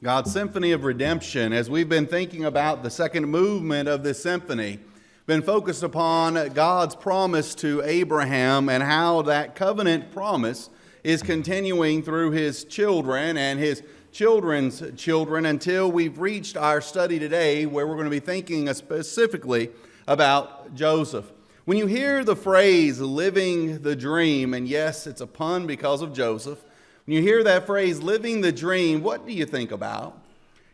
God's Symphony of Redemption. As we've been thinking about the second movement of this symphony, been focused upon God's promise to Abraham and how that covenant promise is continuing through his children and his children's children until we've reached our study today, where we're going to be thinking specifically about Joseph. When you hear the phrase living the dream, and yes, it's a pun because of Joseph, when you hear that phrase, living the dream, what do you think about?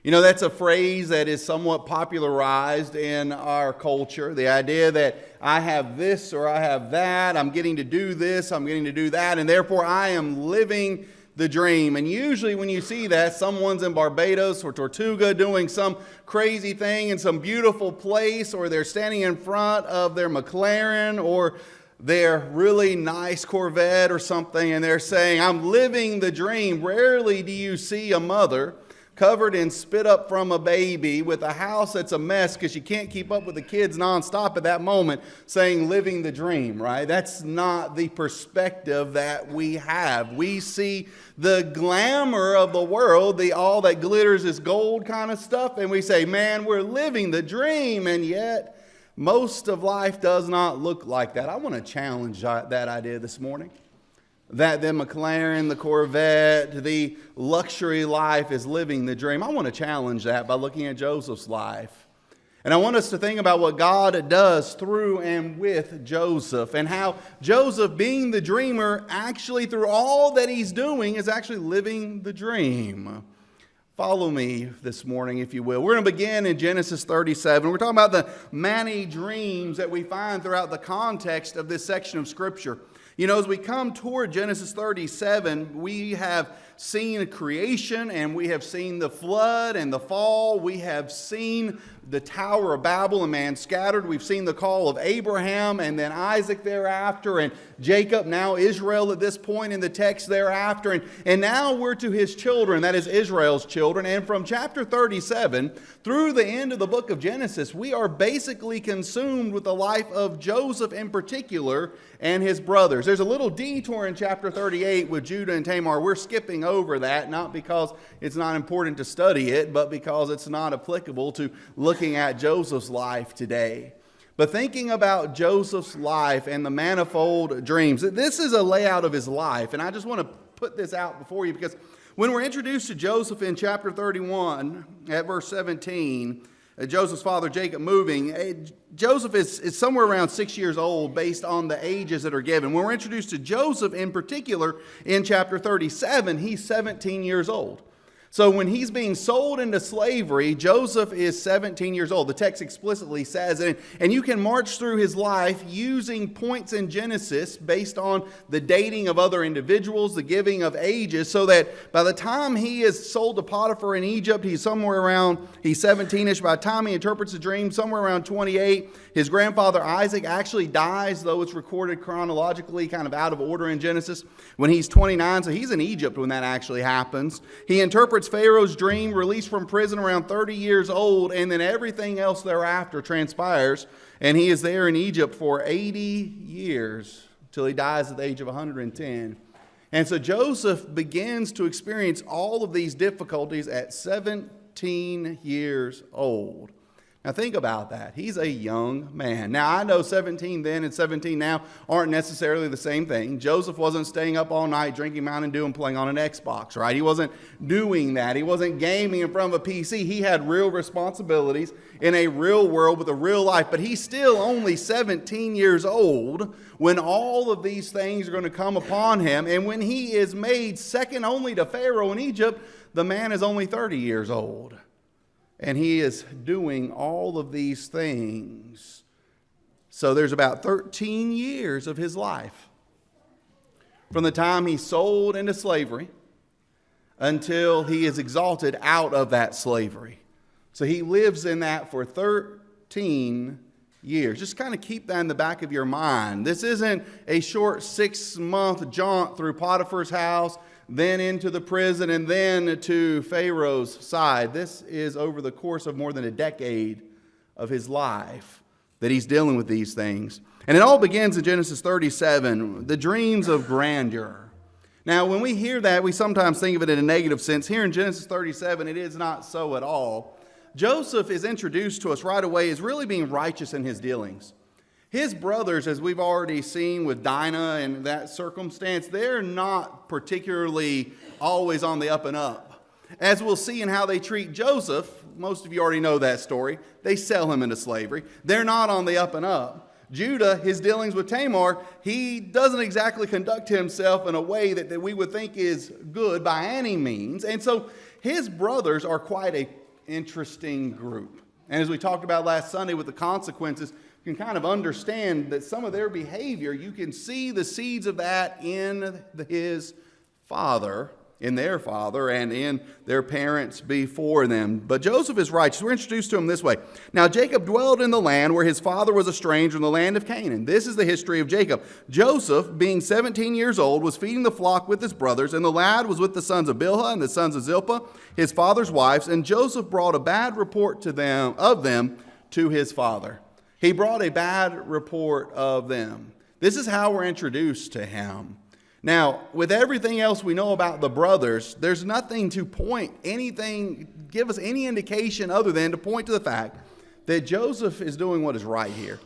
You know, that's a phrase that is somewhat popularized in our culture. The idea that I have this or I have that, I'm getting to do this, I'm getting to do that, and therefore I am living the dream. And usually when you see that, someone's in Barbados or Tortuga doing some crazy thing in some beautiful place, or they're standing in front of their McLaren or their really nice Corvette or something, and they're saying, I'm living the dream. Rarely do you see a mother covered in spit up from a baby with a house that's a mess because you can't keep up with the kids nonstop at that moment saying living the dream, right? That's not the perspective that we have. We see the glamour of the world, the all that glitters is gold kind of stuff, and we say, man, we're living the dream, and yet most of life does not look like that. I want to challenge that idea this morning. That the McLaren, the Corvette, the luxury life is living the dream. I want to challenge that by looking at Joseph's life. And I want us to think about what God does through and with Joseph, and how Joseph, being the dreamer, actually through all that he's doing is actually living the dream. Follow me this morning, if you will. We're going to begin in Genesis 37. We're talking about the many dreams that we find throughout the context of this section of Scripture. You know, as we come toward Genesis 37, we have seen creation, and we have seen the flood and the fall. We have seen the Tower of Babel and man scattered. We've seen the call of Abraham and then Isaac thereafter, and Jacob, now Israel at this point in the text thereafter. And now we're to his children, that is Israel's children. And from chapter 37 through the end of the book of Genesis, we are basically consumed with the life of Joseph in particular and his brothers. There's a little detour in chapter 38 with Judah and Tamar. We're skipping over that, not because it's not important to study it, but because it's not applicable to looking at Joseph's life today. But thinking about Joseph's life and the manifold dreams, this is a layout of his life. And I just want to put this out before you, because when we're introduced to Joseph in chapter 31 at verse 17, Joseph's father Jacob moving, Joseph is somewhere around 6 years old based on the ages that are given. When we're introduced to Joseph in particular in chapter 37, he's 17 years old. So when he's being sold into slavery, Joseph is 17 years old. The text explicitly says it. And you can march through his life using points in Genesis based on the dating of other individuals, the giving of ages, so that by the time he is sold to Potiphar in Egypt, he's 17-ish. By the time he interprets the dream, somewhere around 28. His grandfather Isaac actually dies, though it's recorded chronologically kind of out of order in Genesis, when he's 29. So he's in Egypt when that actually happens. He interprets Pharaoh's dream, released from prison around 30 years old, and then everything else thereafter transpires, and he is there in Egypt for 80 years till he dies at the age of 110. And so Joseph begins to experience all of these difficulties at 17 years old. Now think about that. He's a young man. Now I know 17 then and 17 now aren't necessarily the same thing. Joseph wasn't staying up all night drinking Mountain Dew and playing on an Xbox, right? He wasn't doing that. He wasn't gaming in front of a PC. He had real responsibilities in a real world with a real life. But he's still only 17 years old when all of these things are going to come upon him. And when he is made second only to Pharaoh in Egypt, the man is only 30 years old. And he is doing all of these things. So there's about 13 years of his life, from the time he's sold into slavery until he is exalted out of that slavery. So he lives in that for 13 years. Just kind of keep that in the back of your mind. This isn't a short 6-month jaunt through Potiphar's house, then into the prison, and then to Pharaoh's side. This is over the course of more than a decade of his life that he's dealing with these things. And it all begins in Genesis 37, the dreams of grandeur. Now, when we hear that, we sometimes think of it in a negative sense. Here in Genesis 37, it is not so at all. Joseph is introduced to us right away as really being righteous in his dealings. His brothers, as we've already seen with Dinah and that circumstance, they're not particularly always on the up and up. As we'll see in how they treat Joseph, most of you already know that story. They sell him into slavery. They're not on the up and up. Judah, his dealings with Tamar, he doesn't exactly conduct himself in a way that we would think is good by any means. And so his brothers are quite an interesting group. And as we talked about last Sunday with the consequences, you can kind of understand that some of their behavior, you can see the seeds of that in his father, in their father, and in their parents before them. But Joseph is righteous. We're introduced to him this way. Now Jacob dwelled in the land where his father was a stranger, in the land of Canaan. This is the history of Jacob. Joseph, being 17 years old, was feeding the flock with his brothers, and the lad was with the sons of Bilhah and the sons of Zilpah, his father's wives, and Joseph brought a bad report of them to his father. He brought a bad report of them. This is how we're introduced to him. Now, with everything else we know about the brothers, there's nothing to give us any indication other than to point to the fact that Joseph is doing what is right here.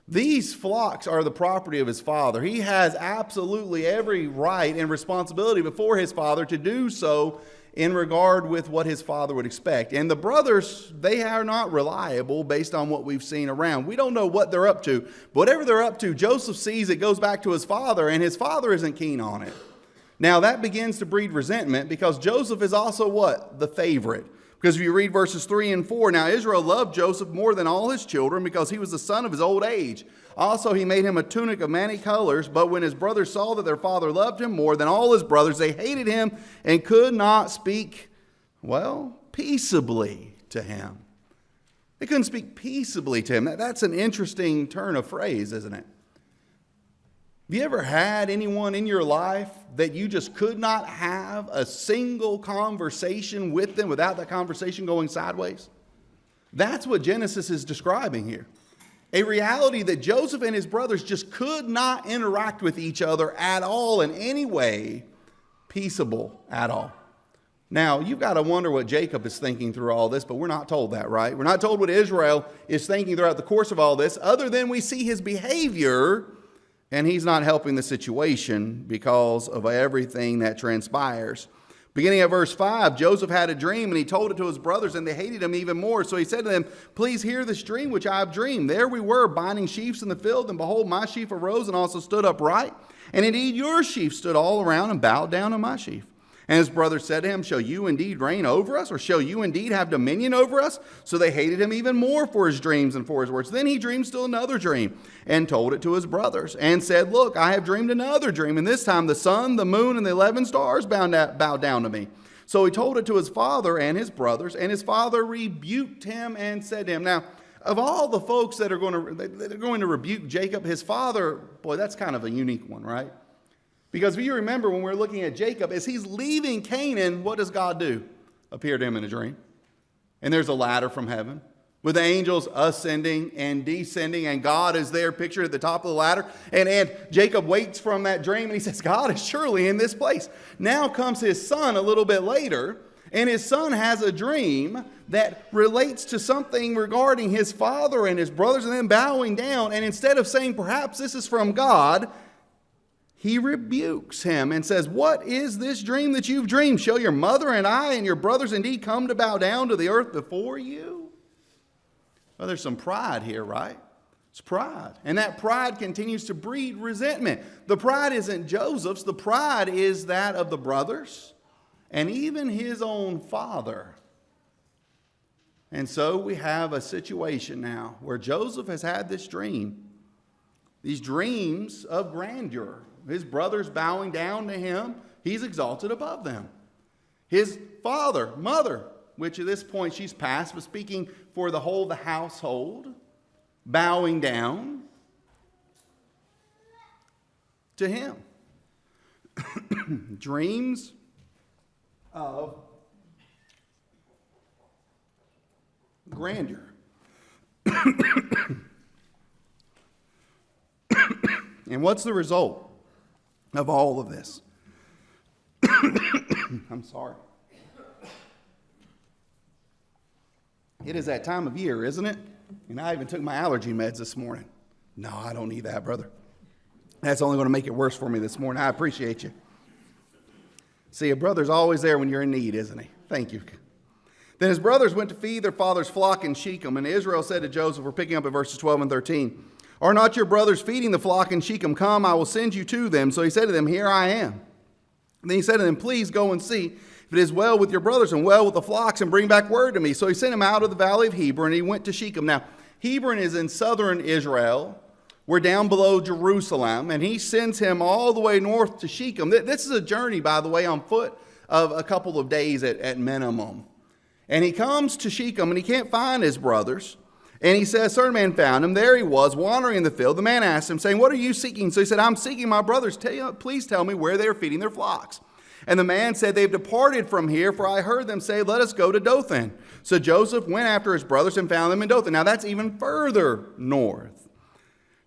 These flocks are the property of his father. He has absolutely every right and responsibility before his father to do so in regard with what his father would expect. And the brothers, they are not reliable based on what we've seen around. We don't know what they're up to. But whatever they're up to, Joseph sees it goes back to his father, and his father isn't keen on it. Now that begins to breed resentment because Joseph is also what? The favorite. Because if you read verses 3 and 4, now Israel loved Joseph more than all his children because he was the son of his old age. Also, he made him a tunic of many colors, but when his brothers saw that their father loved him more than all his brothers, they hated him and could not speak, peaceably to him. They couldn't speak peaceably to him. That's an interesting turn of phrase, isn't it? Have you ever had anyone in your life that you just could not have a single conversation with them without that conversation going sideways? That's what Genesis is describing here. A reality that Joseph and his brothers just could not interact with each other at all in any way peaceable at all. Now, you've got to wonder what Jacob is thinking through all this, but we're not told that, right? We're not told what Israel is thinking throughout the course of all this, other than we see his behavior, and he's not helping the situation because of everything that transpires. Beginning at verse 5, Joseph had a dream, and he told it to his brothers, and they hated him even more. So he said to them, "Please hear this dream which I have dreamed. There we were, binding sheaves in the field, and behold, my sheaf arose and also stood upright. And indeed your sheaf stood all around and bowed down on my sheaf. And his brothers said to him, Shall you indeed reign over us, or shall you indeed have dominion over us? So they hated him even more for his dreams and for his words. Then he dreamed still another dream, and told it to his brothers, and said, Look, I have dreamed another dream, and this time the sun, the moon, and the 11 stars bow down to me. So he told it to his father and his brothers, and his father rebuked him and said to him." Now, of all the folks that are going to rebuke Jacob, his father, boy, that's kind of a unique one, right? Because if you remember when we're looking at Jacob, as he's leaving Canaan, what does God do? Appear to him in a dream. And there's a ladder from heaven with the angels ascending and descending, and God is there pictured at the top of the ladder. And Jacob wakes from that dream and he says, God is surely in this place. Now comes his son a little bit later, and his son has a dream that relates to something regarding his father and his brothers and them bowing down. And instead of saying, perhaps this is from God, he rebukes him and says, "What is this dream that you've dreamed? Shall your mother and I and your brothers indeed come to bow down to the earth before you?" Well, there's some pride here, right? It's pride. And that pride continues to breed resentment. The pride isn't Joseph's. The pride is that of the brothers and even his own father. And so we have a situation now where Joseph has had this dream, these dreams of grandeur. His brothers bowing down to him, he's exalted above them. His father, mother, which at this point she's past, but speaking for the whole of the household, bowing down to him. Dreams of grandeur. And what's the result of all of this? I'm sorry. It is that time of year, isn't it? And I even took my allergy meds this morning. No, I don't need that, brother. That's only going to make it worse for me this morning. I appreciate you. See, a brother's always there when you're in need, isn't he? Thank you. Then his brothers went to feed their father's flock in Shechem, and Israel said to Joseph, we're picking up at verses 12 and 13, are not your brothers feeding the flock in Shechem? Come, I will send you to them. So he said to them, here I am. And then he said to them, please go and see if it is well with your brothers and well with the flocks, and bring back word to me. So he sent him out of the valley of Hebron, and he went to Shechem. Now, Hebron is in southern Israel. We're down below Jerusalem, and he sends him all the way north to Shechem. This is a journey, by the way, on foot of a couple of days at minimum. And he comes to Shechem, and he can't find his brothers. And he says, certain man found him. There he was, wandering in the field. The man asked him, saying, what are you seeking? So he said, I'm seeking my brothers. Please tell me where they are feeding their flocks. And the man said, they've departed from here, for I heard them say, let us go to Dothan. So Joseph went after his brothers and found them in Dothan. Now that's even further north.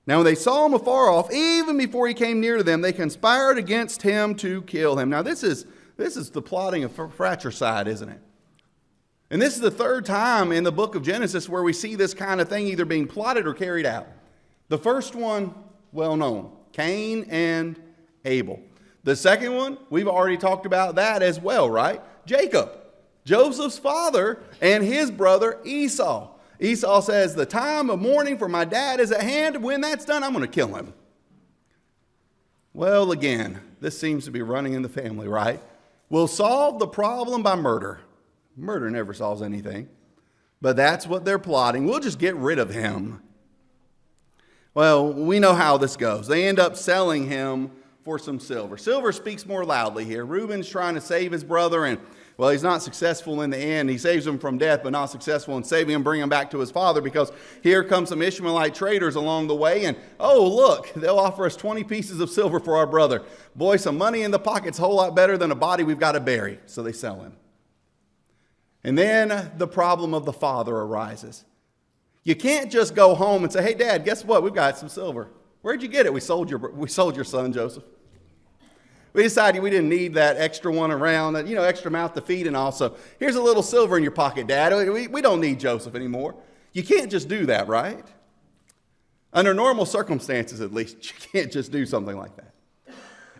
Now when they saw him afar off, even before he came near to them, they conspired against him to kill him. Now this is the plotting of fratricide, isn't it? And this is the third time in the book of Genesis where we see this kind of thing either being plotted or carried out. The first one, well known, Cain and Abel. The second one, we've already talked about that as well, right? Jacob, Joseph's father, and his brother Esau. Esau says, the time of mourning for my dad is at hand. When that's done, I'm going to kill him. Well, again, this seems to be running in the family, right? We'll solve the problem by murder. Murder never solves anything. But that's what they're plotting. We'll just get rid of him. Well, we know how this goes. They end up selling him for some silver. Silver speaks more loudly here. Reuben's trying to save his brother, and well, he's not successful in the end. He saves him from death, but not successful in saving him, bringing him back to his father, because here come some Ishmaelite traders along the way, and oh, look, they'll offer us 20 pieces of silver for our brother. Boy, some money in the pocket's a whole lot better than a body we've got to bury. So they sell him. And then the problem of the father arises. You can't just go home and say, hey, Dad, guess what? We've got some silver. Where'd you get it? We sold your son, Joseph. We decided we didn't need that extra one around, extra mouth to feed, and also, here's a little silver in your pocket, Dad. We don't need Joseph anymore. You can't just do that, right? Under normal circumstances, at least, you can't just do something like that.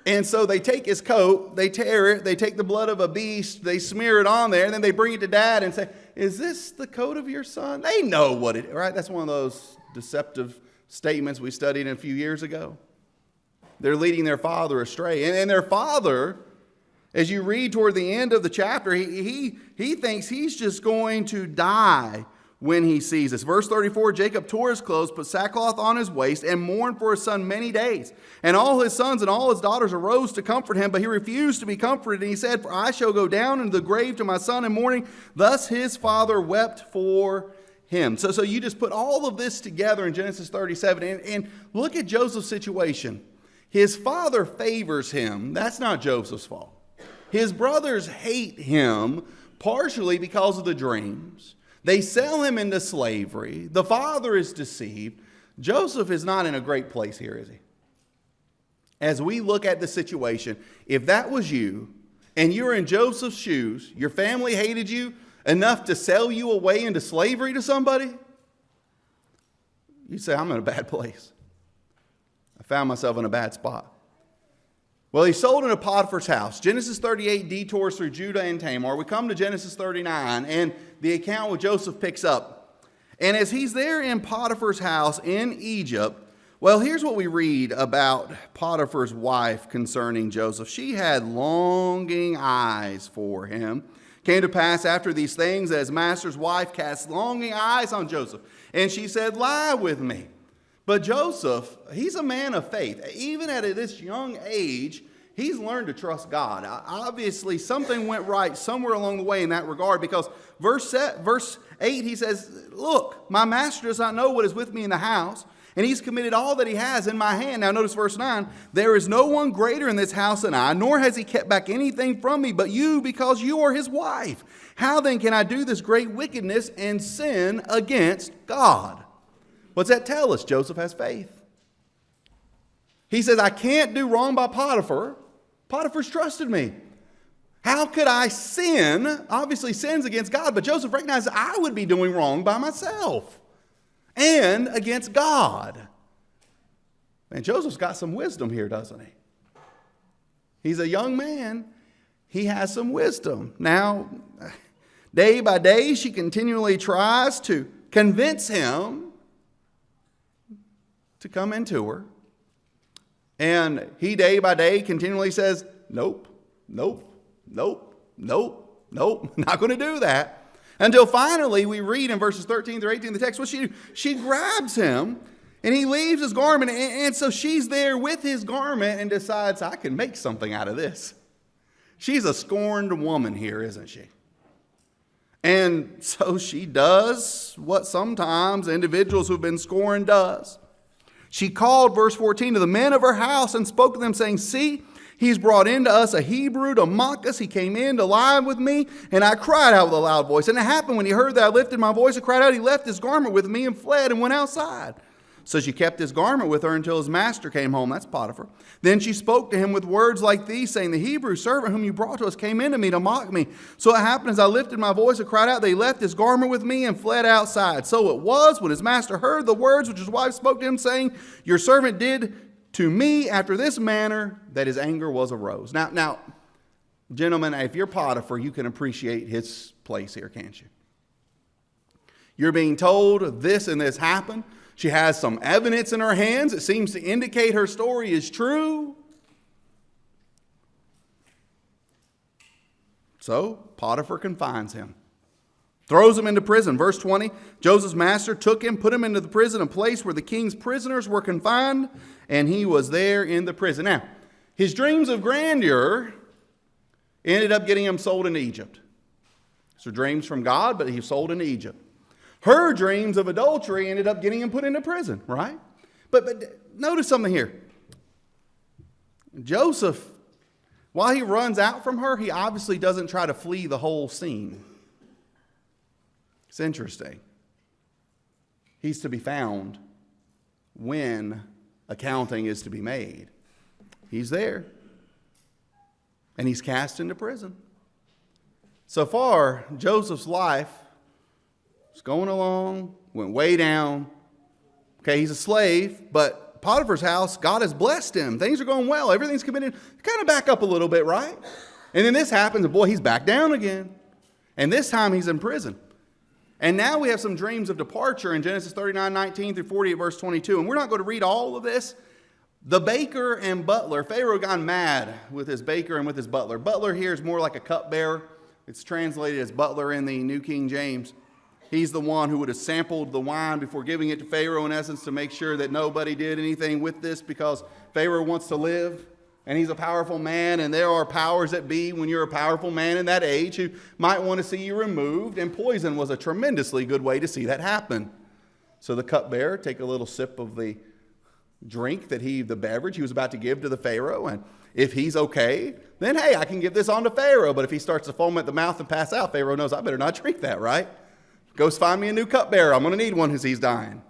And so they take his coat, they tear it, they take the blood of a beast, they smear it on there, and then they bring it to Dad and say, is this the coat of your son? They know what it is, right? That's one of those deceptive statements we studied a few years ago. They're leading their father astray. And their father, as you read toward the end of the chapter, he thinks he's just going to die when he sees this. Verse 34, Jacob tore his clothes, put sackcloth on his waist, and mourned for his son many days. And all his sons and all his daughters arose to comfort him, but he refused to be comforted. And he said, for I shall go down into the grave to my son in mourning. Thus his father wept for him. So you just put all of this together in Genesis 37, and look at Joseph's situation. His father favors him. That's not Joseph's fault. His brothers hate him partially because of the dreams. They sell him into slavery. The father is deceived. Joseph is not in a great place here, is he? As we look at the situation, if that was you and you were in Joseph's shoes, your family hated you enough to sell you away into slavery to somebody, you'd say, I'm in a bad place. I found myself in a bad spot. Well, he's sold into Potiphar's house. Genesis 38 detours through Judah and Tamar. We come to Genesis 39, and the account with Joseph picks up. And as he's there in Potiphar's house in Egypt, well, here's what we read about Potiphar's wife concerning Joseph. She had longing eyes for him. Came to pass after these things, as master's wife cast longing eyes on Joseph. And she said, lie with me. But Joseph, he's a man of faith. Even at this young age, he's learned to trust God. Obviously, something went right somewhere along the way in that regard, because verse 8, he says, look, my master does not know what is with me in the house, and he's committed all that he has in my hand. Now notice verse 9, there is no one greater in this house than I, nor has he kept back anything from me but you, because you are his wife. How then can I do this great wickedness and sin against God? What's that tell us? Joseph has faith. He says, I can't do wrong by Potiphar. Potiphar's trusted me. How could I sin? Obviously sins against God, but Joseph recognized I would be doing wrong by myself and against God. And Joseph's got some wisdom here, doesn't he? He's a young man. He has some wisdom. Now, day by day, she continually tries to convince him to come into her. And he, day by day, continually says, nope, nope, nope, nope, nope, not going to do that. Until finally, we read in verses 13 through 18 of the text, what she do? She grabs him, and he leaves his garment, and so she's there with his garment and decides, I can make something out of this. She's a scorned woman here, isn't she? And so she does what sometimes individuals who've been scorned does. She called, verse 14, to the men of her house and spoke to them, saying, see, he's brought in to us a Hebrew to mock us. He came in to lie with me, and I cried out with a loud voice. And it happened when he heard that I lifted my voice and cried out, he left his garment with me and fled and went outside. So she kept his garment with her until his master came home. That's Potiphar. Then she spoke to him with words like these, saying, the Hebrew servant whom you brought to us came into me to mock me. So it happened as I lifted my voice and cried out, they left his garment with me and fled outside. So it was when his master heard the words which his wife spoke to him, saying, your servant did to me after this manner, that his anger was arose. Now, gentlemen, if you're Potiphar, you can appreciate his place here, can't you? You're being told this and this happened. She has some evidence in her hands. It seems to indicate her story is true. So Potiphar confines him, throws him into prison. Verse 20, Joseph's master took him, put him into the prison, a place where the king's prisoners were confined, and he was there in the prison. Now, his dreams of grandeur ended up getting him sold into Egypt. So dreams from God, but he was sold into Egypt. Her dreams of adultery ended up getting him put into prison, right? But notice something here. Joseph, while he runs out from her, he obviously doesn't try to flee the whole scene. It's interesting. He's to be found when accounting is to be made. He's there. And he's cast into prison. So far, Joseph's life is going along, went way down. Okay, he's a slave, but Potiphar's house, God has blessed him. Things are going well. Everything's committed. Kind of back up a little bit, right? And then this happens, and boy, he's back down again. And this time he's in prison. And now we have some dreams of departure in Genesis 39, 19 through 48, verse 22. And we're not going to read all of this. The baker and butler, Pharaoh got mad with his baker and with his butler. Butler here is more like a cupbearer. It's translated as butler in the New King James. He's the one who would have sampled the wine before giving it to Pharaoh, in essence, to make sure that nobody did anything with this, because Pharaoh wants to live, and he's a powerful man, and there are powers that be when you're a powerful man in that age who might want to see you removed, and poison was a tremendously good way to see that happen. So the cupbearer take a little sip of the drink the beverage he was about to give to the Pharaoh, and if he's okay, then hey, I can give this on to Pharaoh. But if he starts to foam at the mouth and pass out, Pharaoh knows I better not drink that, right? Goes find me a new cupbearer. I'm going to need one as he's dying.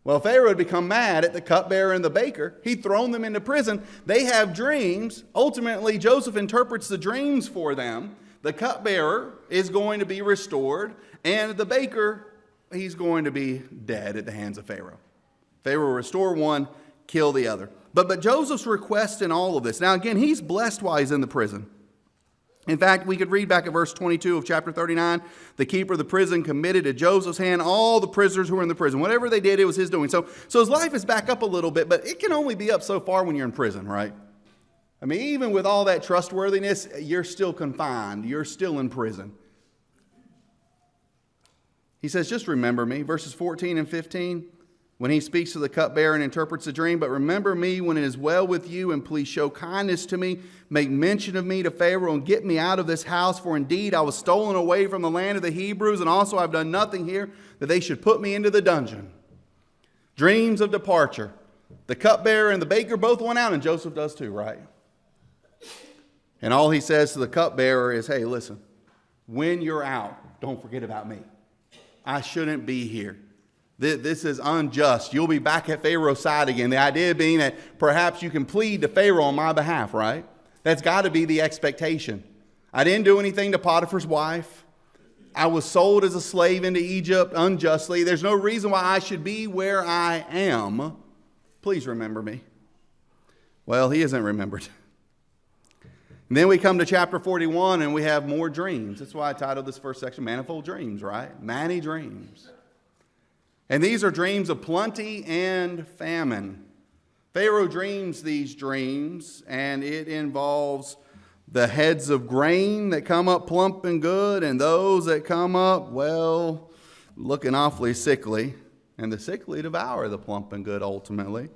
Well, Pharaoh had become mad at the cupbearer and the baker. He'd thrown them into prison. They have dreams. Ultimately, Joseph interprets the dreams for them. The cupbearer is going to be restored, and the baker, he's going to be dead at the hands of Pharaoh. Pharaoh will restore one, kill the other. But Joseph's request in all of this. Now, again, he's blessed while he's in the prison. In fact, we could read back at verse 22 of chapter 39. The keeper of the prison committed to Joseph's hand all the prisoners who were in the prison. Whatever they did, it was his doing. So his life is back up a little bit, but it can only be up so far when you're in prison, right? I mean, even with all that trustworthiness, you're still confined. You're still in prison. He says, just remember me. Verses 14 and 15. When he speaks to the cupbearer and interprets the dream, but remember me when it is well with you, and please show kindness to me. Make mention of me to Pharaoh and get me out of this house, for indeed I was stolen away from the land of the Hebrews, and also I've done nothing here that they should put me into the dungeon. Dreams of departure. The cupbearer and the baker both went out, and Joseph does too, right? And all he says to the cupbearer is, hey, listen, when you're out, don't forget about me. I shouldn't be here. This is unjust. You'll be back at Pharaoh's side again. The idea being that perhaps you can plead to Pharaoh on my behalf, right? That's got to be the expectation. I didn't do anything to Potiphar's wife. I was sold as a slave into Egypt unjustly. There's no reason why I should be where I am. Please remember me. Well, he isn't remembered. And then we come to chapter 41 and we have more dreams. That's why I titled this first section, Manifold Dreams, right? Many dreams. And these are dreams of plenty and famine. Pharaoh dreams these dreams, and it involves the heads of grain that come up plump and good, and those that come up, well, looking awfully sickly. And the sickly devour the plump and good ultimately.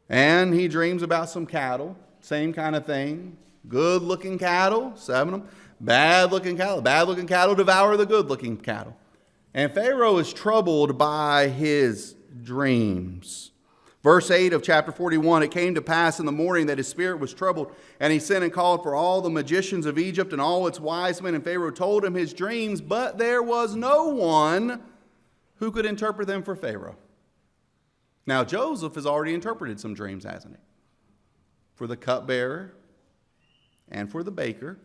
And he dreams about some cattle, same kind of thing. Good-looking cattle, 7 of them. Bad-looking cattle devour the good-looking cattle. And Pharaoh is troubled by his dreams. Verse 8 of chapter 41, it came to pass in the morning that his spirit was troubled, and he sent and called for all the magicians of Egypt and all its wise men, and Pharaoh told him his dreams, but there was no one who could interpret them for Pharaoh. Now Joseph has already interpreted some dreams, hasn't he? For the cupbearer and for the baker.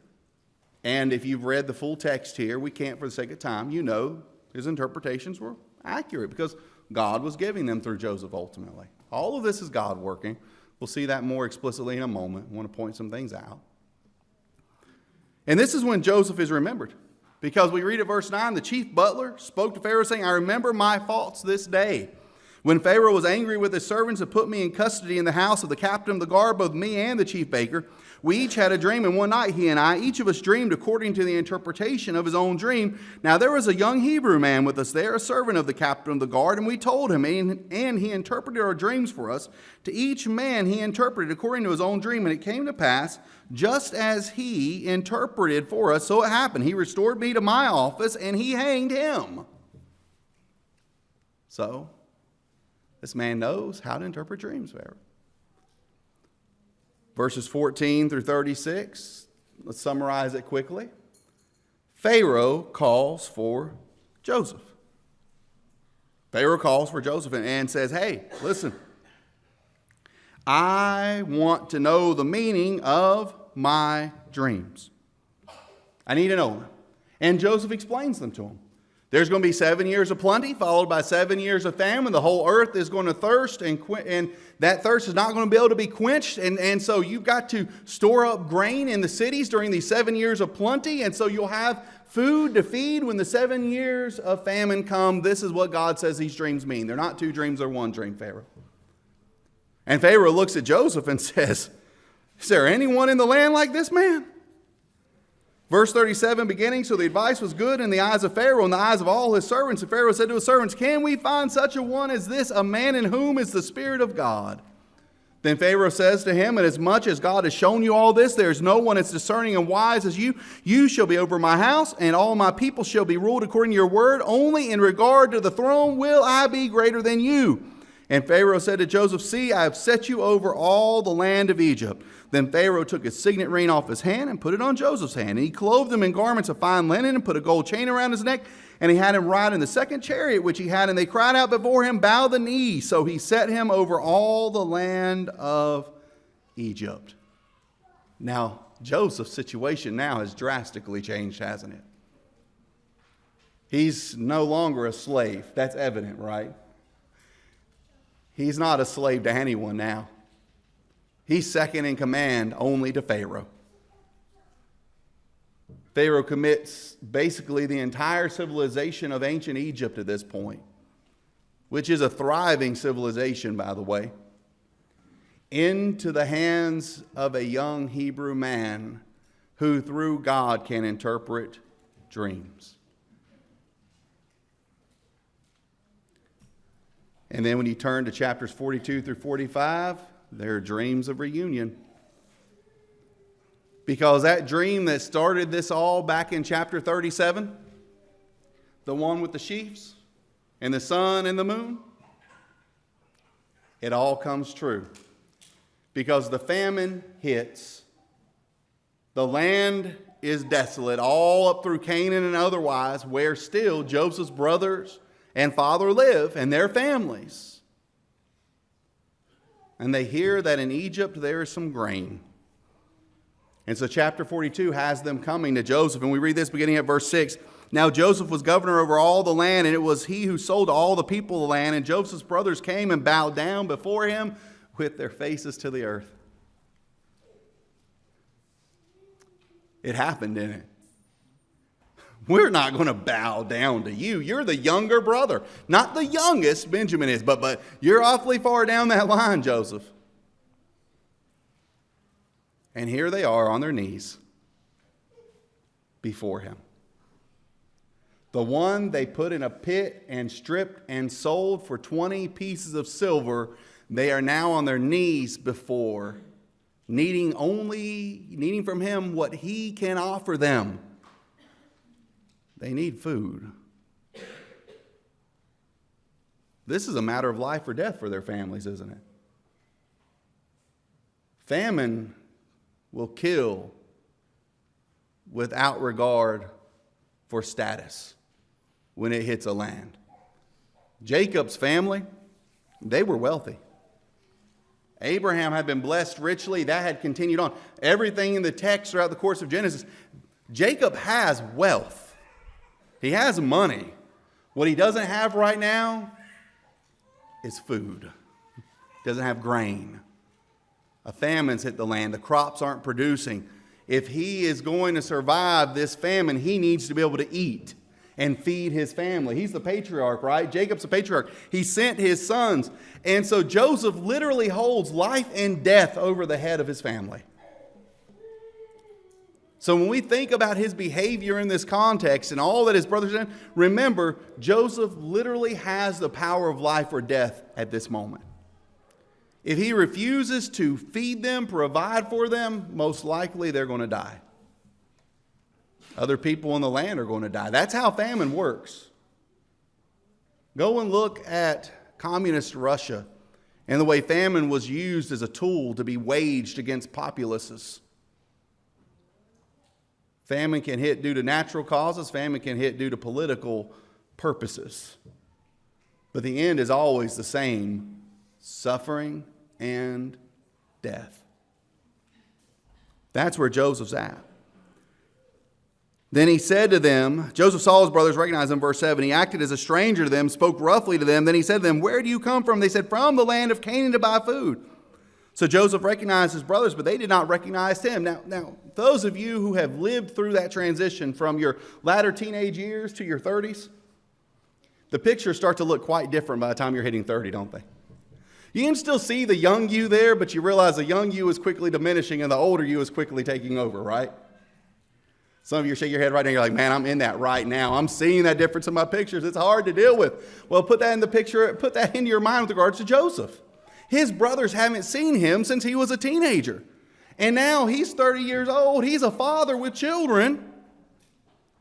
And if you've read the full text here, we can't for the sake of time, you know his interpretations were accurate because God was giving them through Joseph ultimately. All of this is God working. We'll see that more explicitly in a moment. I want to point some things out. And this is when Joseph is remembered. Because we read at verse 9, the chief butler spoke to Pharaoh saying, I remember my faults this day. When Pharaoh was angry with his servants and put me in custody in the house of the captain of the guard, both me and the chief baker, we each had a dream, and one night he and I, each of us dreamed according to the interpretation of his own dream. Now there was a young Hebrew man with us there, a servant of the captain of the guard, and we told him, and he interpreted our dreams for us. To each man he interpreted according to his own dream, and it came to pass, just as he interpreted for us, so it happened. He restored me to my office, and he hanged him. So, this man knows how to interpret dreams, Pharaoh. Verses 14 through 36, let's summarize it quickly. Pharaoh calls for Joseph. Pharaoh calls for Joseph and says, hey, listen, I want to know the meaning of my dreams. I need to know them. And Joseph explains them to him. There's going to be 7 years of plenty, followed by 7 years of famine. The whole earth is going to thirst, and that thirst is not going to be able to be quenched. And so you've got to store up grain in the cities during these 7 years of plenty. And so you'll have food to feed when the 7 years of famine come. This is what God says these dreams mean. They're not 2 dreams, they're 1 dream, Pharaoh. And Pharaoh looks at Joseph and says, is there anyone in the land like this man? Verse 37 beginning, so the advice was good in the eyes of Pharaoh and the eyes of all his servants. And Pharaoh said to his servants, can we find such a one as this, a man in whom is the Spirit of God? Then Pharaoh says to him, inasmuch as God has shown you all this, there is no one as discerning and wise as you. You shall be over my house, and all my people shall be ruled according to your word. Only in regard to the throne will I be greater than you. And Pharaoh said to Joseph, see, I have set you over all the land of Egypt. Then Pharaoh took his signet ring off his hand and put it on Joseph's hand. And he clothed him in garments of fine linen and put a gold chain around his neck. And he had him ride in the second chariot which he had. And they cried out before him, bow the knee. So he set him over all the land of Egypt. Now, Joseph's situation now has drastically changed, hasn't it? He's no longer a slave. That's evident, right? He's not a slave to anyone now. He's second in command only to Pharaoh. Pharaoh commits basically the entire civilization of ancient Egypt at this point, which is a thriving civilization, by the way, into the hands of a young Hebrew man who through God can interpret dreams. And then when you turn to chapters 42 through 45, there are dreams of reunion. Because that dream that started this all back in chapter 37, the one with the sheaves and the sun and the moon, it all comes true. Because the famine hits, the land is desolate, all up through Canaan and otherwise, where still Joseph's brothers and father live and their families. And they hear that in Egypt there is some grain. And so chapter 42 has them coming to Joseph. And we read this beginning at verse 6. Now Joseph was governor over all the land, and it was he who sold to all the people of the land. And Joseph's brothers came and bowed down before him with their faces to the earth. It happened, didn't it? We're not going to bow down to you. You're the younger brother. Not the youngest, Benjamin is, but you're awfully far down that line, Joseph. And here they are on their knees before him. The one they put in a pit and stripped and sold for 20 pieces of silver, they are now on their knees before, needing from him what he can offer them. They need food. This is a matter of life or death for their families, isn't it? Famine will kill without regard for status when it hits a land. Jacob's family, they were wealthy. Abraham had been blessed richly. That had continued on. Everything in the text throughout the course of Genesis, Jacob has wealth. He has money. What he doesn't have right now is food. He doesn't have grain. A famine's hit the land. The crops aren't producing. If he is going to survive this famine, he needs to be able to eat and feed his family. He's the patriarch, right? Jacob's the patriarch. He sent his sons. And so Joseph literally holds life and death over the head of his family. So when we think about his behavior in this context and all that his brothers did, remember, Joseph literally has the power of life or death at this moment. If he refuses to feed them, provide for them, most likely they're going to die. Other people in the land are going to die. That's how famine works. Go and look at communist Russia and the way famine was used as a tool to be waged against populaces. Famine can hit due to natural causes. Famine can hit due to political purposes. But the end is always the same: suffering and death. That's where Joseph's at. Then he said to them, Joseph saw his brothers, recognized them, verse 7. He acted as a stranger to them, spoke roughly to them. Then he said to them, where do you come from? They said, from the land of Canaan to buy food. So Joseph recognized his brothers, but they did not recognize him. Now, those of you who have lived through that transition from your latter teenage years to your 30s, the pictures start to look quite different by the time you're hitting 30, don't they? You can still see the young you there, but you realize the young you is quickly diminishing and the older you is quickly taking over, right? Some of you shake your head right now. You're like, man, I'm in that right now. I'm seeing that difference in my pictures. It's hard to deal with. Well, put that in the picture. Put that into your mind with regards to Joseph. His brothers haven't seen him since he was a teenager. And now he's 30 years old. He's a father with children.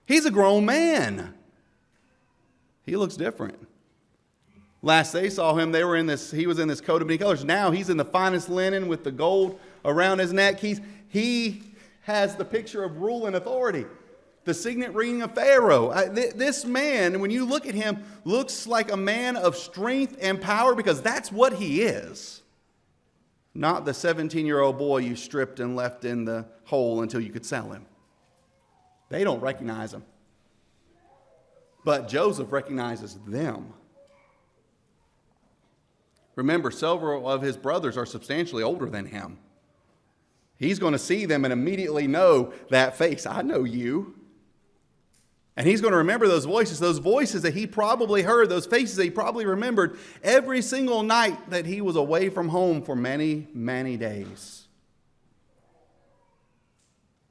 He's a grown man. He looks different. Last they saw him, he was in this coat of many colors. Now he's in the finest linen with the gold around his neck. He has the picture of rule and authority. The signet ring of Pharaoh. This man, when you look at him, looks like a man of strength and power because that's what he is. Not the 17-year-old boy you stripped and left in the hole until you could sell him. They don't recognize him. But Joseph recognizes them. Remember, several of his brothers are substantially older than him. He's going to see them and immediately know that face. I know you. And he's going to remember those voices that he probably heard, those faces that he probably remembered every single night that he was away from home for many, many days.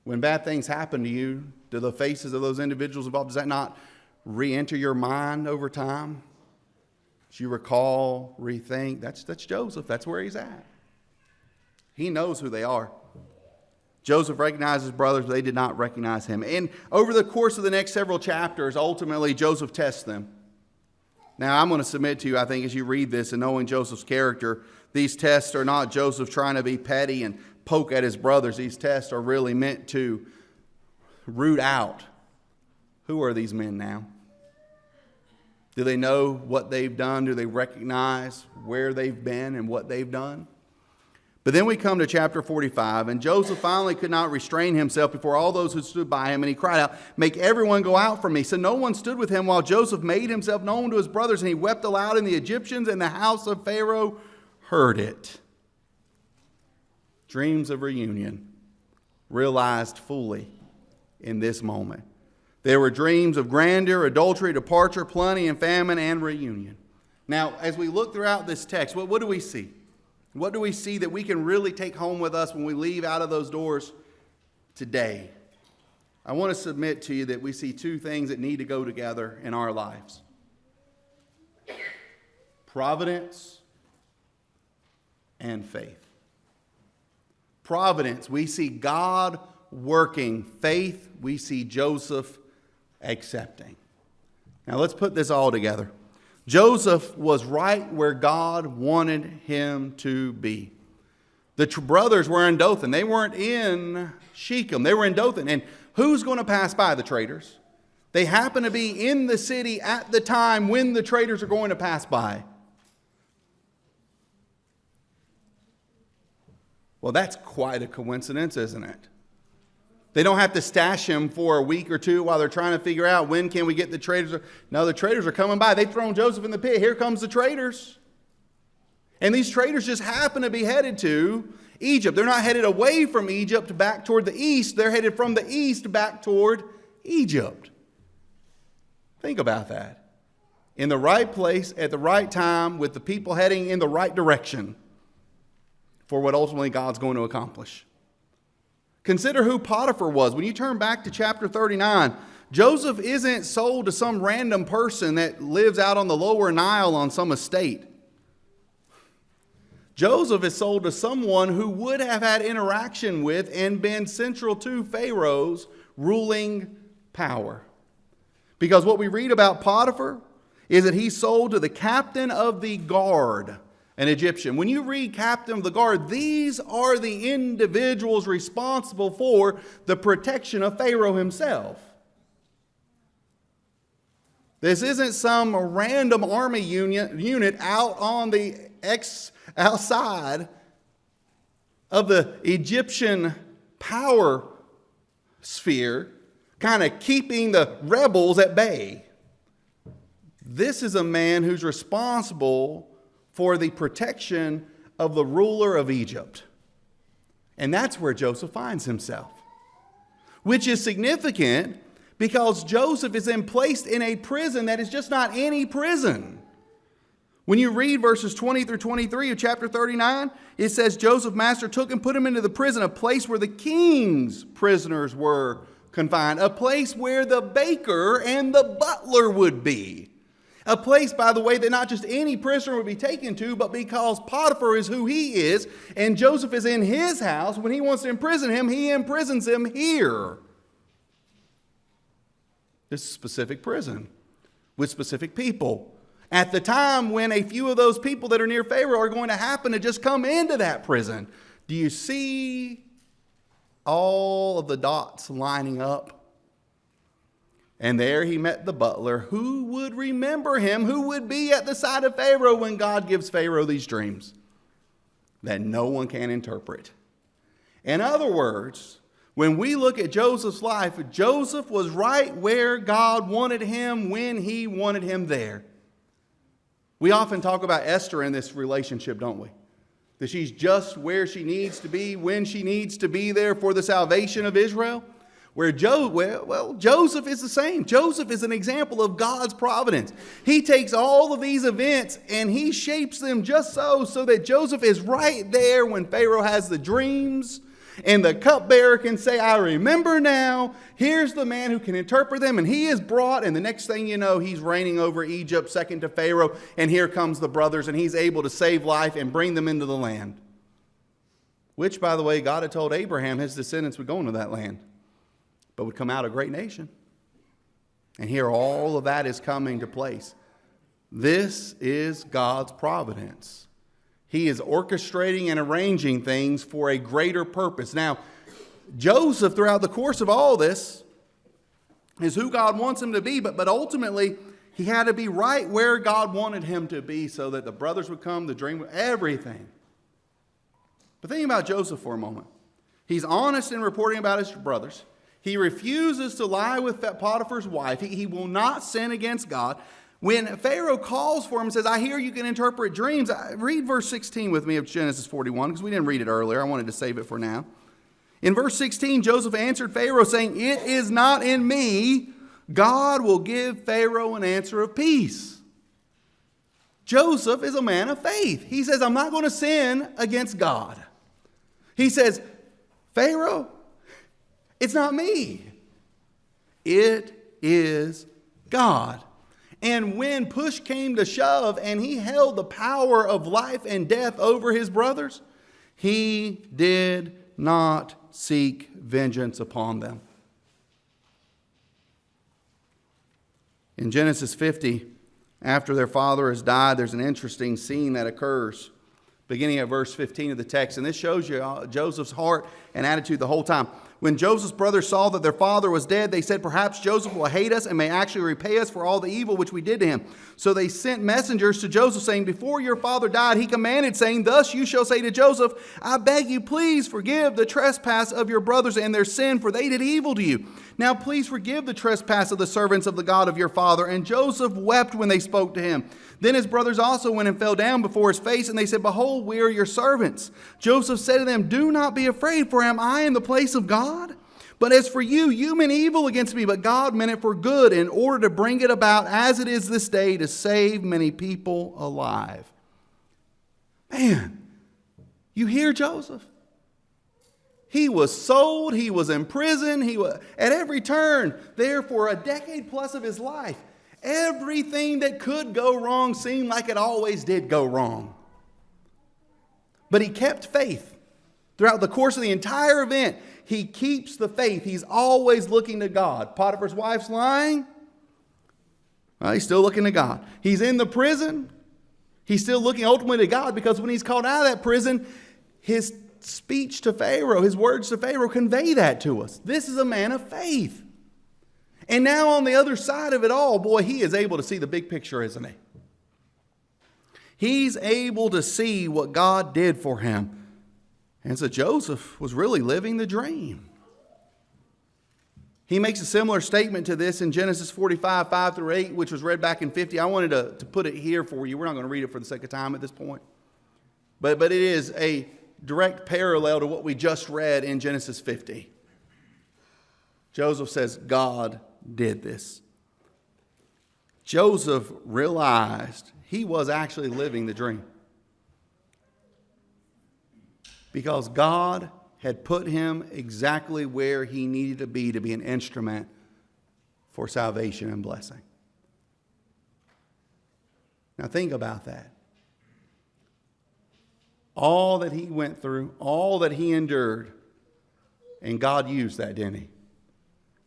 When bad things happen to you, do the faces of those individuals involved, does that not re-enter your mind over time? Do you recall, rethink? That's Joseph. That's where he's at. He knows who they are. Joseph recognized his brothers, but they did not recognize him. And over the course of the next several chapters, ultimately, Joseph tests them. Now, I'm going to submit to you, I think, as you read this and knowing Joseph's character, these tests are not Joseph trying to be petty and poke at his brothers. These tests are really meant to root out, who are these men now? Do they know what they've done? Do they recognize where they've been and what they've done? But then we come to chapter 45, and Joseph finally could not restrain himself before all those who stood by him, and he cried out, "Make everyone go out from me." So no one stood with him while Joseph made himself known to his brothers, and he wept aloud, and the Egyptians and the house of Pharaoh heard it. Dreams of reunion realized fully in this moment. There were dreams of grandeur, adultery, departure, plenty and famine, and reunion. Now, as we look throughout this text, what do we see? What do we see that we can really take home with us when we leave out of those doors today? I want to submit to you that we see two things that need to go together in our lives: providence and faith. Providence, we see God working. Faith, we see Joseph accepting. Now let's put this all together. Joseph was right where God wanted him to be. The brothers were in Dothan. They weren't in Shechem. They were in Dothan. And who's going to pass by? The traders. They happen to be in the city at the time when the traders are going to pass by. Well, that's quite a coincidence, isn't it? They don't have to stash him for a week or two while they're trying to figure out when can we get the traders. No, the traders are coming by. They've thrown Joseph in the pit. Here comes the traders. And these traders just happen to be headed to Egypt. They're not headed away from Egypt back toward the east. They're headed from the east back toward Egypt. Think about that. In the right place at the right time with the people heading in the right direction for what ultimately God's going to accomplish. Consider who Potiphar was. When you turn back to chapter 39, Joseph isn't sold to some random person that lives out on the lower Nile on some estate. Joseph is sold to someone who would have had interaction with and been central to Pharaoh's ruling power. Because what we read about Potiphar is that he's sold to the captain of the guard, an Egyptian. When you read captain of the guard, these are the individuals responsible for the protection of Pharaoh himself. This isn't some random army unit out on the outside of the Egyptian power sphere, kind of keeping the rebels at bay. This is a man who's responsible for the protection of the ruler of Egypt. And that's where Joseph finds himself. Which is significant because Joseph is then placed in a prison that is just not any prison. When you read verses 20 through 23 of chapter 39, it says, Joseph's master took and put him into the prison, a place where the king's prisoners were confined, a place where the baker and the butler would be. A place, by the way, that not just any prisoner would be taken to, but because Potiphar is who he is, and Joseph is in his house, when he wants to imprison him, he imprisons him here. This is a specific prison with specific people. At the time when a few of those people that are near Pharaoh are going to happen to just come into that prison. Do you see all of the dots lining up? And there he met the butler. Who would remember him? Who would be at the side of Pharaoh when God gives Pharaoh these dreams that no one can interpret? In other words, when we look at Joseph's life, Joseph was right where God wanted him when he wanted him there. We often talk about Esther in this relationship, don't we? That she's just where she needs to be, when she needs to be there for the salvation of Israel. Joseph is the same. Joseph is an example of God's providence. He takes all of these events and he shapes them just so that Joseph is right there when Pharaoh has the dreams. And the cupbearer can say, I remember now. Here's the man who can interpret them. And he is brought. And the next thing you know, he's reigning over Egypt, second to Pharaoh. And here comes the brothers. And he's able to save life and bring them into the land. Which, by the way, God had told Abraham his descendants would go into that land, but would come out a great nation. And here all of that is coming to place. This is God's providence. He is orchestrating and arranging things for a greater purpose. Now, Joseph, throughout the course of all this, is who God wants him to be, but ultimately, he had to be right where God wanted him to be so that the brothers would come, the dream, everything. But think about Joseph for a moment. He's honest in reporting about his brothers. He refuses to lie with Potiphar's wife. He will not sin against God. When Pharaoh calls for him and says, I hear you can interpret dreams, read verse 16 with me of Genesis 41, because we didn't read it earlier. I wanted to save it for now. In verse 16, Joseph answered Pharaoh, saying, it is not in me. God will give Pharaoh an answer of peace. Joseph is a man of faith. He says, I'm not going to sin against God. He says, Pharaoh, it's not me. It is God. And when push came to shove and he held the power of life and death over his brothers, he did not seek vengeance upon them. In Genesis 50, after their father has died, there's an interesting scene that occurs, beginning at verse 15 of the text. And this shows you Joseph's heart and attitude the whole time. When Joseph's brothers saw that their father was dead, they said, perhaps Joseph will hate us and may actually repay us for all the evil which we did to him. So they sent messengers to Joseph, saying, before your father died, he commanded, saying, thus you shall say to Joseph, I beg you, please forgive the trespass of your brothers and their sin, for they did evil to you. Now please forgive the trespass of the servants of the God of your father. And Joseph wept when they spoke to him. Then his brothers also went and fell down before his face, and they said, behold, we are your servants. Joseph said to them, do not be afraid, for am I in the place of God? But as for you, you meant evil against me, but God meant it for good, in order to bring it about as it is this day, to save many people alive. Man, you hear Joseph? He was sold, he was in prison, he was at every turn there for a decade plus of his life. Everything that could go wrong seemed like it always did go wrong. But he kept faith throughout the course of the entire event. He keeps the faith. He's always looking to God. Potiphar's wife's lying. Well, he's still looking to God. He's in the prison. He's still looking ultimately to God, because when he's called out of that prison, his speech to Pharaoh, his words to Pharaoh convey that to us. This is a man of faith. And now on the other side of it all, boy, he is able to see the big picture, isn't he? He's able to see what God did for him. And so Joseph was really living the dream. He makes a similar statement to this in Genesis 45, 5 through 8, which was read back in 50. I wanted to put it here for you. We're not going to read it for the sake of time at this point. But it is a direct parallel to what we just read in Genesis 50. Joseph says, God did this. Joseph realized he was actually living the dream, because God had put him exactly where he needed to be an instrument for salvation and blessing. Now think about that. All that he went through, all that he endured, and God used that, didn't he?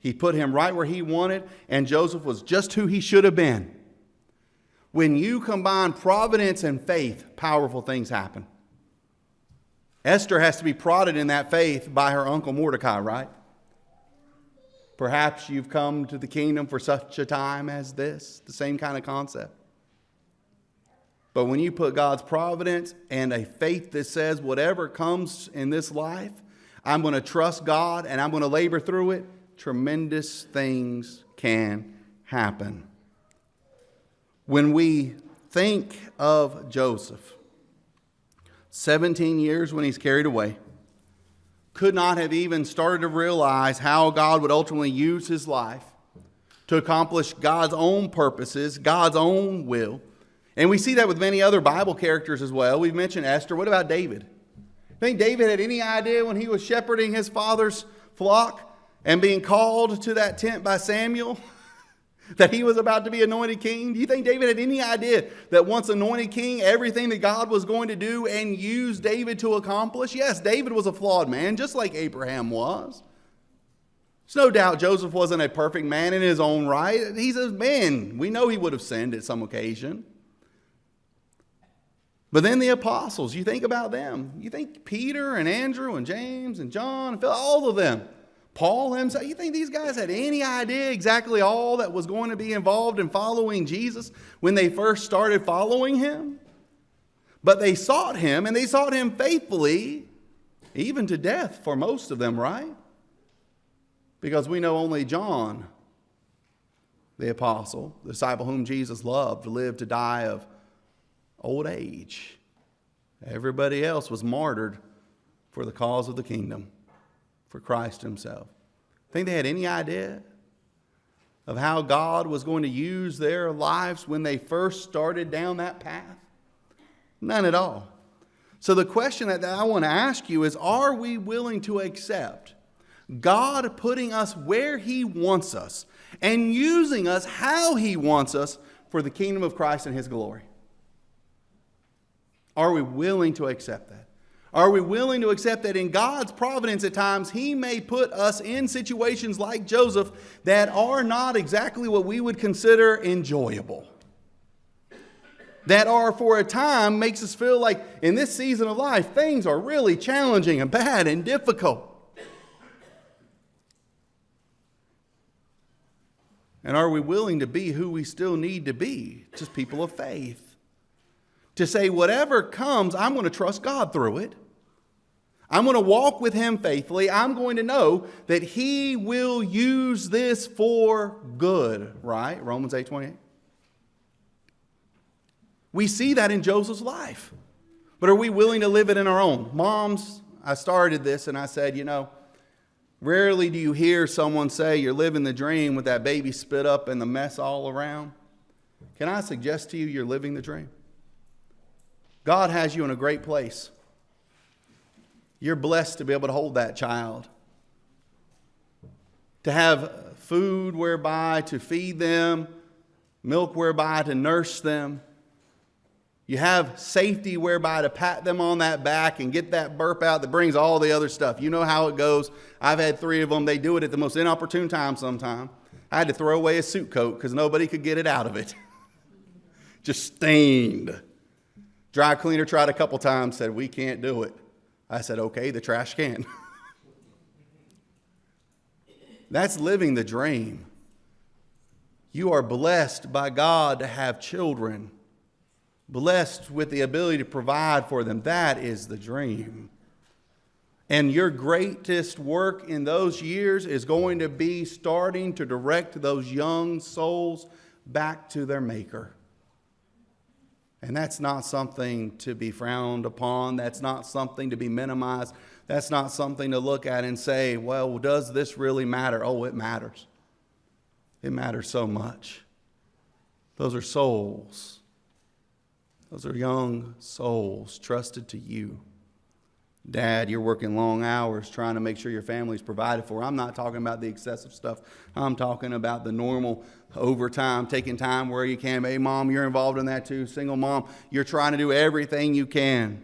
He put him right where he wanted, and Joseph was just who he should have been. When you combine providence and faith, powerful things happen. Esther has to be prodded in that faith by her uncle Mordecai, right? Perhaps you've come to the kingdom for such a time as this, the same kind of concept. But when you put God's providence and a faith that says whatever comes in this life, I'm going to trust God and I'm going to labor through it, tremendous things can happen. When we think of Joseph, 17 years when he's carried away, could not have even started to realize how God would ultimately use his life to accomplish God's own purposes, God's own will. And we see that with many other Bible characters as well. We've mentioned Esther. What about David? Think David had any idea when he was shepherding his father's flock and being called to that tent by Samuel that he was about to be anointed king? Do you think David had any idea that once anointed king, everything that God was going to do and use David to accomplish? Yes, David was a flawed man, just like Abraham was. There's no doubt Joseph wasn't a perfect man in his own right. He's a man. We know he would have sinned at some occasion. But then the apostles, you think about them. You think Peter and Andrew and James and John and Philip, all of them. Paul himself, you think these guys had any idea exactly all that was going to be involved in following Jesus when they first started following him? But they sought him, and they sought him faithfully even to death for most of them, right? Because we know only John, the apostle, the disciple whom Jesus loved, lived to die of old age. Everybody else was martyred for the cause of the kingdom, for Christ himself. Think they had any idea of how God was going to use their lives when they first started down that path? None at all. So the question that I want to ask you is, are we willing to accept God putting us where he wants us and using us how he wants us for the kingdom of Christ and his glory? Are we willing to accept that? Are we willing to accept that in God's providence at times he may put us in situations like Joseph that are not exactly what we would consider enjoyable? That are for a time makes us feel like in this season of life things are really challenging and bad and difficult. And are we willing to be who we still need to be? Just people of faith. To say whatever comes, I'm going to trust God through it. I'm going to walk with him faithfully. I'm going to know that he will use this for good, right? Romans 8:28. We see that in Joseph's life. But are we willing to live it in our own? Moms, I started this and I said, rarely do you hear someone say you're living the dream with that baby spit up and the mess all around. Can I suggest to you you're living the dream? God has you in a great place. You're blessed to be able to hold that child. To have food whereby to feed them, milk whereby to nurse them. You have safety whereby to pat them on that back and get that burp out that brings all the other stuff. You know how it goes. I've had 3 of them. They do it at the most inopportune time sometime. I had to throw away a suit coat because nobody could get it out of it. Just stained. Dry cleaner tried a couple times, said, we can't do it. I said, okay, the trash can. That's living the dream. You are blessed by God to have children. Blessed with the ability to provide for them. That is the dream. And your greatest work in those years is going to be starting to direct those young souls back to their Maker. And that's not something to be frowned upon. That's not something to be minimized. That's not something to look at and say, well, does this really matter? Oh, it matters. It matters so much. Those are souls. Those are young souls trusted to you. Dad, you're working long hours trying to make sure your family's provided for. I'm not talking about the excessive stuff. I'm talking about the normal overtime, taking time where you can. Hey, Mom, you're involved in that too. Single mom, you're trying to do everything you can.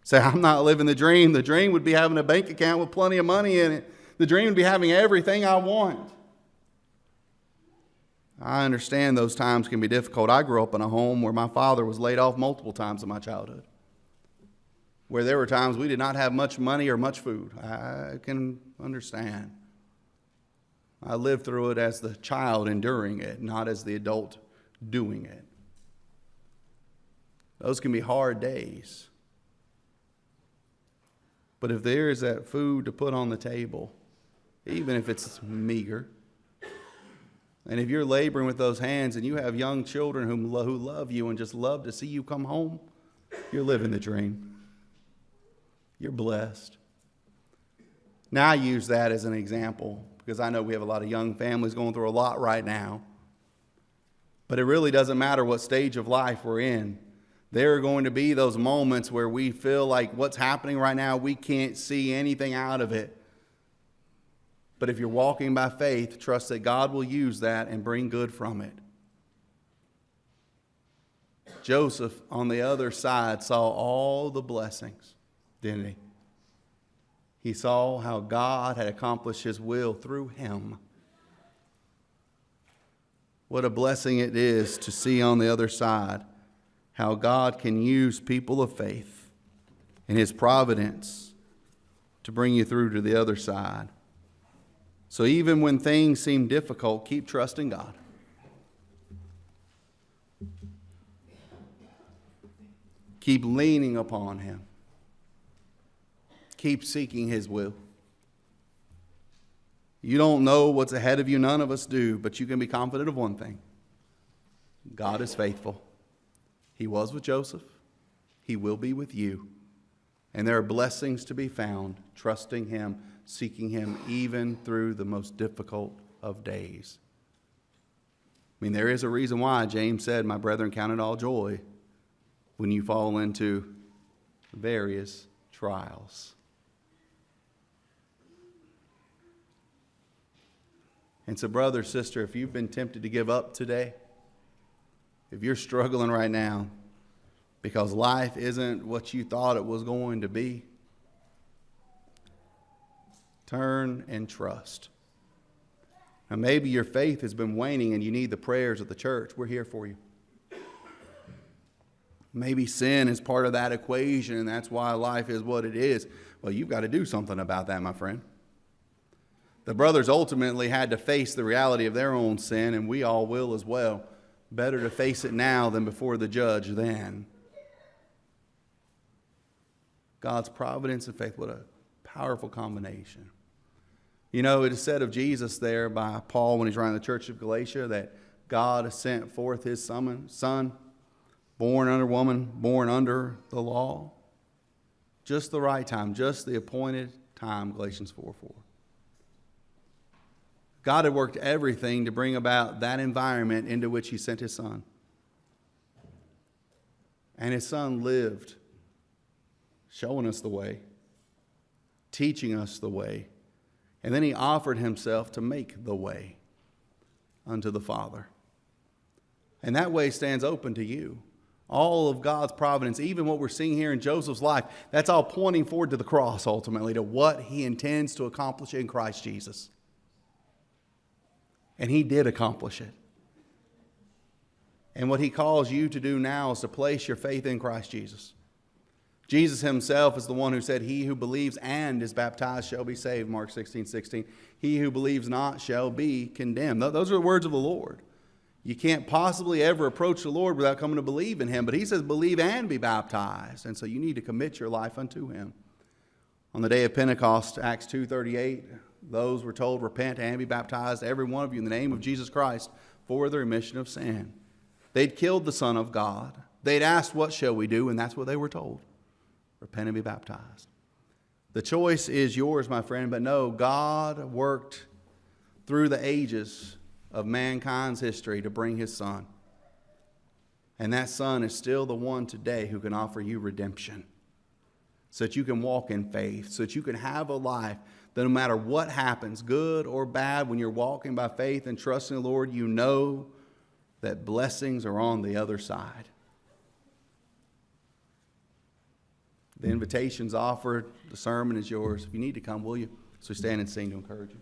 Say, I'm not living the dream. The dream would be having a bank account with plenty of money in it. The dream would be having everything I want. I understand those times can be difficult. I grew up in a home where my father was laid off multiple times in my childhood, where there were times we did not have much money or much food. I can understand. I lived through it as the child enduring it, not as the adult doing it. Those can be hard days. But if there is that food to put on the table, even if it's meager, and if you're laboring with those hands and you have young children who love you and just love to see you come home, you're living the dream. You're blessed. Now I use that as an example because I know we have a lot of young families going through a lot right now. But it really doesn't matter what stage of life we're in. There are going to be those moments where we feel like what's happening right now, we can't see anything out of it. But if you're walking by faith, trust that God will use that and bring good from it. Joseph, on the other side, saw all the blessings, didn't he? He saw how God had accomplished his will through him. What a blessing it is to see on the other side how God can use people of faith and his providence to bring you through to the other side. So even when things seem difficult, keep trusting God. Keep leaning upon him. Keep seeking His will. You don't know what's ahead of you. None of us do. But you can be confident of one thing. God is faithful. He was with Joseph. He will be with you. And there are blessings to be found trusting Him, seeking Him, even through the most difficult of days. I mean, there is a reason why James said, "My brethren, count it all joy when you fall into various trials." And so, brother, sister, if you've been tempted to give up today, if you're struggling right now because life isn't what you thought it was going to be, turn and trust. Now, maybe your faith has been waning and you need the prayers of the church. We're here for you. Maybe sin is part of that equation, and that's why life is what it is. Well, you've got to do something about that, my friend. The brothers ultimately had to face the reality of their own sin, and we all will as well. Better to face it now than before the judge then. God's providence and faith, what a powerful combination. You know, it is said of Jesus there by Paul when he's writing the church of Galatia that God has sent forth His Son, born under woman, born under the law. Just the right time, just the appointed time, Galatians 4:4. God had worked everything to bring about that environment into which He sent His Son. And His Son lived, showing us the way, teaching us the way. And then He offered Himself to make the way unto the Father. And that way stands open to you. All of God's providence, even what we're seeing here in Joseph's life, that's all pointing forward to the cross ultimately, to what He intends to accomplish in Christ Jesus. And He did accomplish it. And what He calls you to do now is to place your faith in Christ Jesus. Jesus Himself is the one who said, "He who believes and is baptized shall be saved," Mark 16:16. "He who believes not shall be condemned." Those are the words of the Lord. You can't possibly ever approach the Lord without coming to believe in Him. But He says, believe and be baptized. And so you need to commit your life unto Him. On the day of Pentecost, Acts 2:38, those were told, "Repent and be baptized, every one of you, in the name of Jesus Christ, for the remission of sin." They'd killed the Son of God. They'd asked, "What shall we do?" And that's what they were told. Repent and be baptized. The choice is yours, my friend. But no, God worked through the ages of mankind's history to bring His Son. And that Son is still the one today who can offer you redemption, so that you can walk in faith, so that you can have a life that no matter what happens, good or bad, when you're walking by faith and trusting the Lord, you know that blessings are on the other side. The invitation's offered. The sermon is yours. If you need to come, will you? So we stand and sing to encourage you.